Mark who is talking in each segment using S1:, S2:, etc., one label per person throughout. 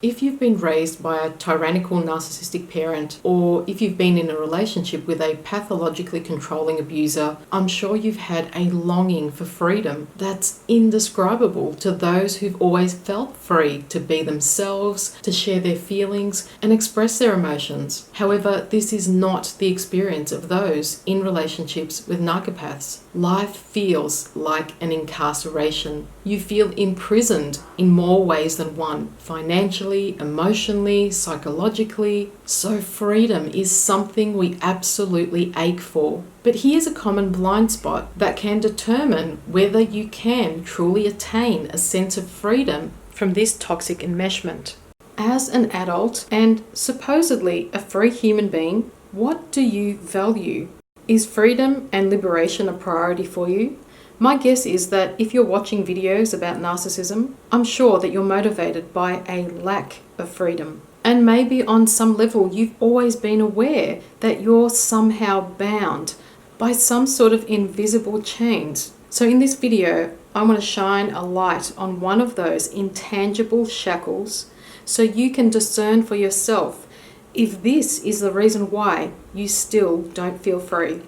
S1: If you've been raised by a tyrannical narcissistic parent, or if you've been in a relationship with a pathologically controlling abuser, I'm sure you've had a longing for freedom that's indescribable to those who've always felt free to be themselves, to share their feelings and express their emotions. However, this is not the experience of those in relationships with narcopaths. Life feels like an incarceration. You feel imprisoned in more ways than one, financially, emotionally, psychologically. So freedom is something we absolutely ache for. But here's a common blind spot that can determine whether you can truly attain a sense of freedom from this toxic enmeshment. As an adult and supposedly a free human being, what do you value? Is freedom and liberation a priority for you? My guess is that if you're watching videos about narcissism, I'm sure that you're motivated by a lack of freedom. And maybe on some level you've always been aware that you're somehow bound by some sort of invisible chains. So in this video, I want to shine a light on one of those intangible shackles so you can discern for yourself if this is the reason why you still don't feel free.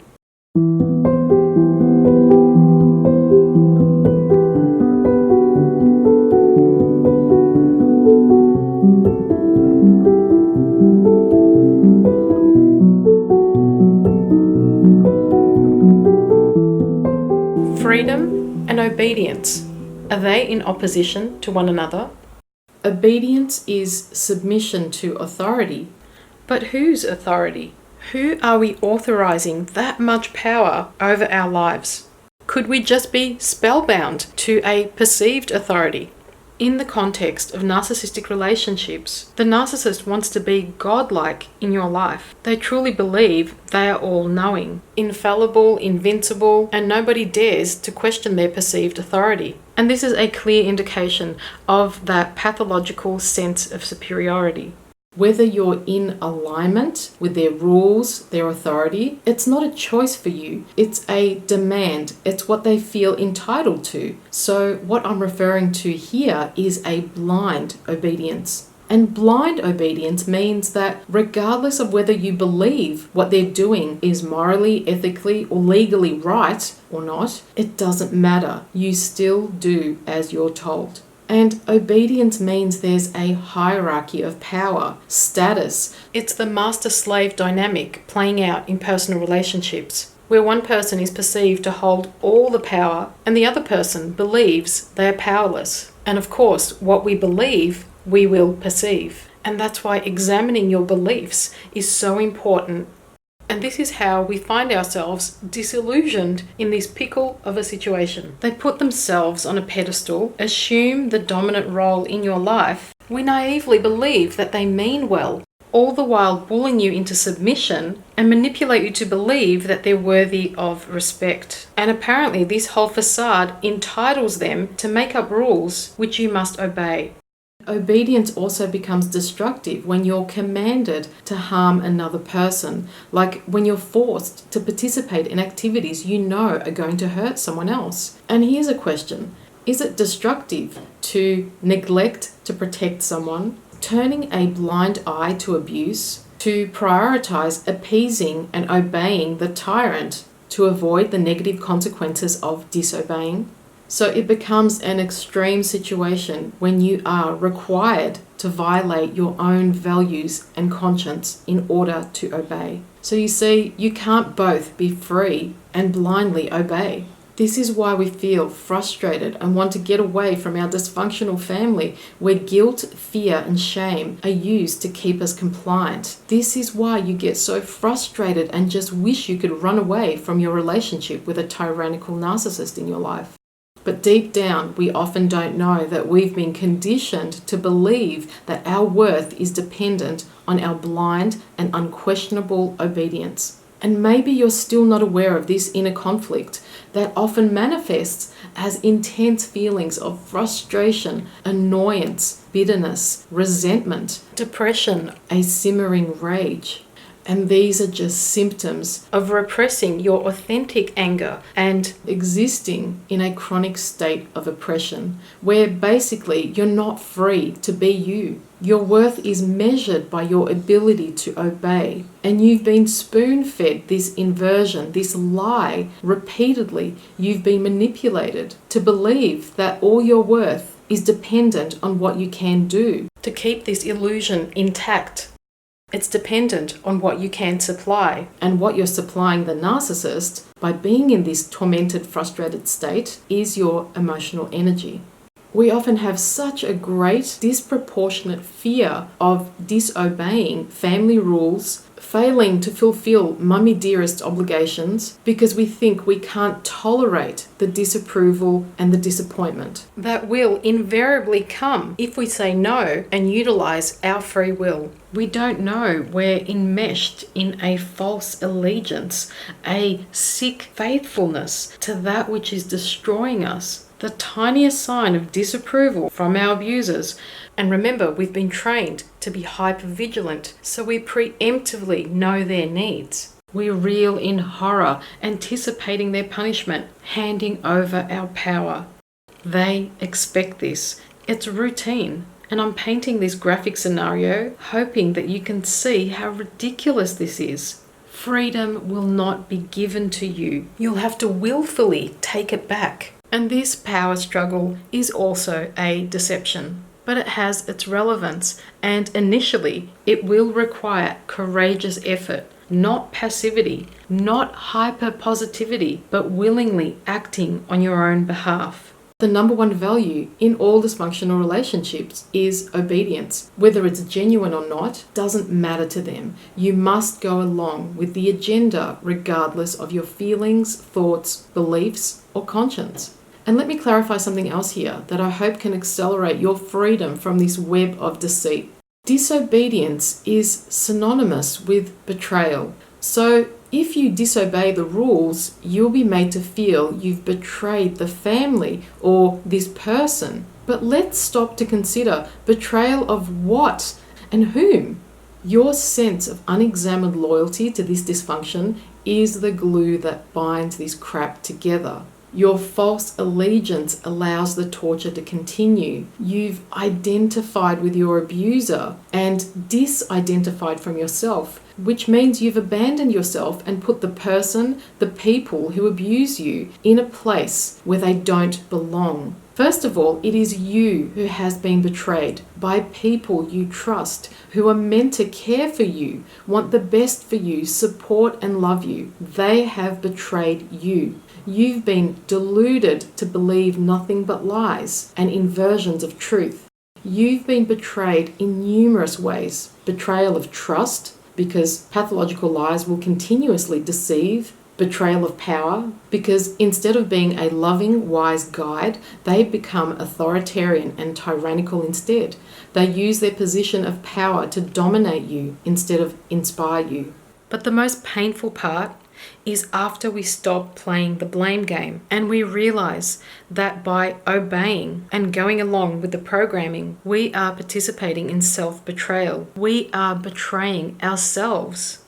S1: Freedom and obedience, are they in opposition to one another? Obedience is submission to authority. But whose authority? Who are we authorizing that much power over our lives? Could we just be spellbound to a perceived authority? In the context of narcissistic relationships, the narcissist wants to be godlike in your life. They truly believe they are all-knowing, infallible, invincible, and nobody dares to question their perceived authority. And this is a clear indication of that pathological sense of superiority. Whether you're in alignment with their rules, their authority, it's not a choice for you. It's a demand. It's what they feel entitled to. So what I'm referring to here is a blind obedience. And blind obedience means that regardless of whether you believe what they're doing is morally, ethically, or legally right or not, it doesn't matter. You still do as you're told. And obedience means there's a hierarchy of power, status. It's the master-slave dynamic playing out in personal relationships, where one person is perceived to hold all the power and the other person believes they are powerless. And of course, what we believe, we will perceive. And that's why examining your beliefs is so important. And this is how we find ourselves disillusioned in this pickle of a situation. They put themselves on a pedestal, assume the dominant role in your life. We naively believe that they mean well, all the while bullying you into submission and manipulate you to believe that they're worthy of respect. And apparently this whole facade entitles them to make up rules which you must obey. Obedience also becomes destructive when you're commanded to harm another person, like when you're forced to participate in activities you know are going to hurt someone else. And here's a question. Is it destructive to neglect to protect someone, turning a blind eye to abuse, to prioritize appeasing and obeying the tyrant to avoid the negative consequences of disobeying? So it becomes an extreme situation when you are required to violate your own values and conscience in order to obey. So you see, you can't both be free and blindly obey. This is why we feel frustrated and want to get away from our dysfunctional family, where guilt, fear, and shame are used to keep us compliant. This is why you get so frustrated and just wish you could run away from your relationship with a tyrannical narcissist in your life. But deep down, we often don't know that we've been conditioned to believe that our worth is dependent on our blind and unquestionable obedience. And maybe you're still not aware of this inner conflict that often manifests as intense feelings of frustration, annoyance, bitterness, resentment, depression, a simmering rage. And these are just symptoms of repressing your authentic anger and existing in a chronic state of oppression, where basically you're not free to be you. Your worth is measured by your ability to obey. And you've been spoon-fed this inversion, this lie, repeatedly. You've been manipulated to believe that all your worth is dependent on what you can do. To keep this illusion intact, it's dependent on what you can supply. And what you're supplying the narcissist by being in this tormented, frustrated state is your emotional energy. We often have such a great disproportionate fear of disobeying family rules, failing to fulfill mummy dearest obligations because we think we can't tolerate the disapproval and the disappointment that will invariably come if we say no and utilize our free will. We don't know we're enmeshed in a false allegiance, a sick faithfulness to that which is destroying us. The tiniest sign of disapproval from our abusers. And remember, we've been trained to be hypervigilant, so we preemptively know their needs. We reel in horror, anticipating their punishment, handing over our power. They expect this. It's routine. And I'm painting this graphic scenario, hoping that you can see how ridiculous this is. Freedom will not be given to you. You'll have to willfully take it back. And this power struggle is also a deception, but it has its relevance, and initially it will require courageous effort, not passivity, not hyper-positivity, but willingly acting on your own behalf. The number one value in all dysfunctional relationships is obedience. Whether it's genuine or not doesn't matter to them. You must go along with the agenda regardless of your feelings, thoughts, beliefs, or conscience. And let me clarify something else here that I hope can accelerate your freedom from this web of deceit. Disobedience is synonymous with betrayal. So if you disobey the rules, you'll be made to feel you've betrayed the family or this person. But let's stop to consider betrayal of what and whom. Your sense of unexamined loyalty to this dysfunction is the glue that binds this crap together. Your false allegiance allows the torture to continue. You've identified with your abuser and disidentified from yourself, which means you've abandoned yourself and put the person, the people who abuse you, in a place where they don't belong. First of all, it is you who has been betrayed by people you trust, who are meant to care for you, want the best for you, support and love you. They have betrayed you. You've been deluded to believe nothing but lies and inversions of truth. You've been betrayed in numerous ways. Betrayal of trust, because pathological lies will continuously deceive. Betrayal of power, because instead of being a loving, wise guide, they become authoritarian and tyrannical instead. They use their position of power to dominate you instead of inspire you. But the most painful part is after we stop playing the blame game and we realize that by obeying and going along with the programming, we are participating in self-betrayal. We are betraying ourselves.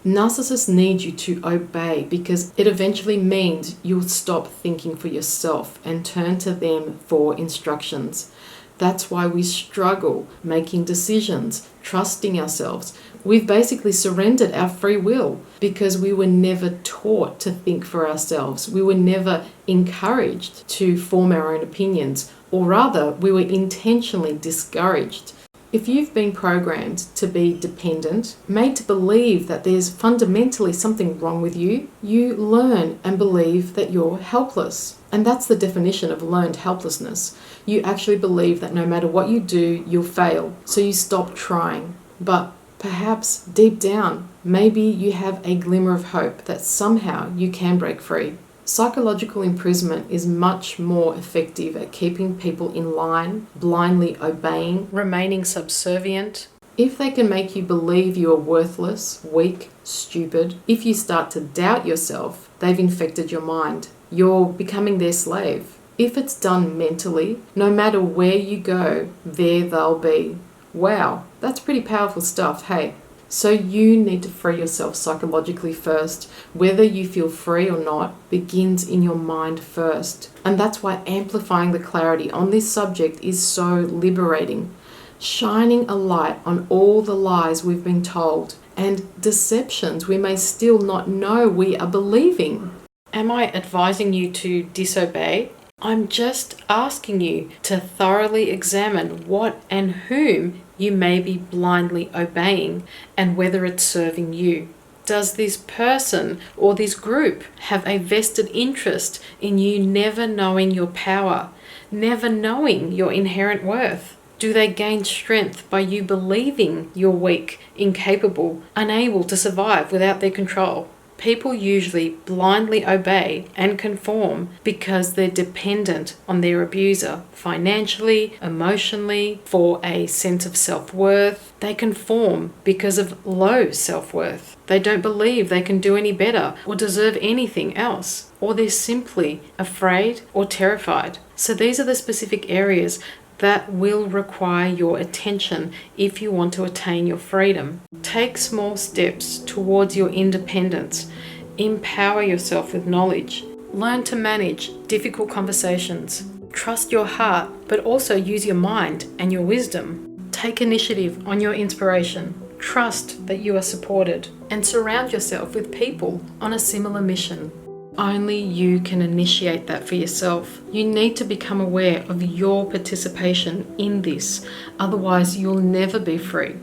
S1: Narcissists need you to obey because it eventually means you'll stop thinking for yourself and turn to them for instructions. That's why we struggle making decisions, trusting ourselves. We've basically surrendered our free will because we were never taught to think for ourselves. We were never encouraged to form our own opinions, or rather, we were intentionally discouraged. If you've been programmed to be dependent, made to believe that there's fundamentally something wrong with you, you learn and believe that you're helpless. And that's the definition of learned helplessness. You actually believe that no matter what you do, you'll fail. So you stop trying. But perhaps deep down, maybe you have a glimmer of hope that somehow you can break free. Psychological imprisonment is much more effective at keeping people in line, blindly obeying, remaining subservient. If they can make you believe you are worthless, weak, stupid, if you start to doubt yourself, they've infected your mind. You're becoming their slave. If it's done mentally, no matter where you go, there they'll be. Wow, that's pretty powerful stuff, hey? So you need to free yourself psychologically first. Whether you feel free or not begins in your mind first. And that's why amplifying the clarity on this subject is so liberating. Shining a light on all the lies we've been told and deceptions we may still not know we are believing. Am I advising you to disobey? I'm just asking you to thoroughly examine what and whom you may be blindly obeying and whether it's serving you. Does this person or this group have a vested interest in you never knowing your power, never knowing your inherent worth? Do they gain strength by you believing you're weak, incapable, unable to survive without their control? People usually blindly obey and conform because they're dependent on their abuser financially, emotionally, for a sense of self-worth. They conform because of low self-worth. They don't believe they can do any better or deserve anything else, or they're simply afraid or terrified. So these are the specific areas that will require your attention if you want to attain your freedom. Take small steps towards your independence. Empower yourself with knowledge. Learn to manage difficult conversations. Trust your heart, but also use your mind and your wisdom. Take initiative on your inspiration. Trust that you are supported, and surround yourself with people on a similar mission. Only you can initiate that for yourself. You need to become aware of your participation in this, otherwise you'll never be free.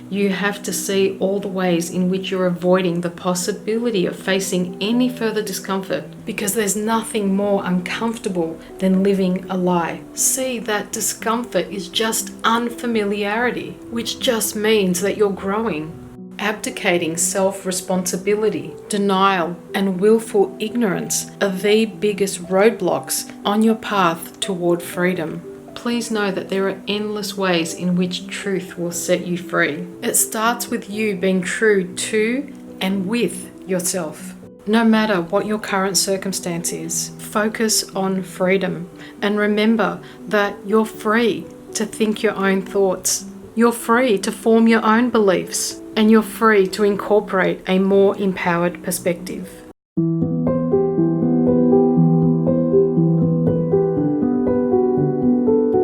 S1: You have to see all the ways in which you're avoiding the possibility of facing any further discomfort, because there's nothing more uncomfortable than living a lie. See that discomfort is just unfamiliarity, which just means that you're growing. Abdicating self-responsibility, denial, and willful ignorance are the biggest roadblocks on your path toward freedom. Please know that there are endless ways in which truth will set you free. It starts with you being true to and with yourself. No matter what your current circumstance is, focus on freedom and remember that you're free to think your own thoughts. You're free to form your own beliefs, and you're free to incorporate a more empowered perspective.